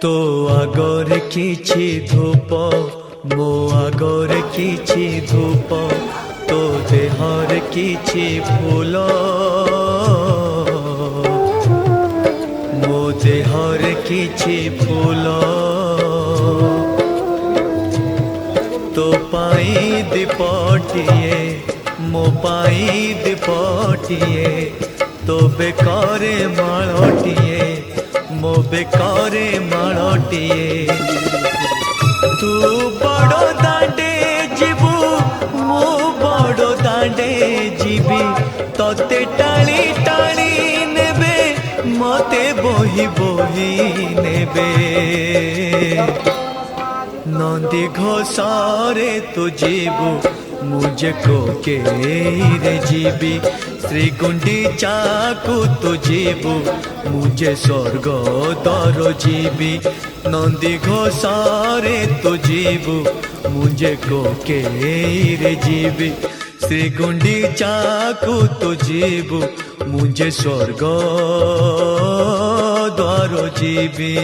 तो आगरे किछि धूप मो आगरे किछि धूप तो देहर किछि फूल मो देहर किछि फूल तो पाई दीपटिए मो पाई दीपटिए तो बेकारे माळटिए मो बेकारे माळटिए तू बड़ दांडे जीवु मो बड़ दांडे जीवी तोते टाली टाली नेबे मते बोही बोही नेबे नंदी घोषारे तू जीवु मुझे को के रे जीवी श्री गुंडीचा को तू जीवु मुझे स्वर्ग दर जीवी नंदी घोषारे तू जीवु मुझे को के रे जीवी श्री गुंडीचा को तू जीवु मुझे स्वर्ग द्वार जीवी।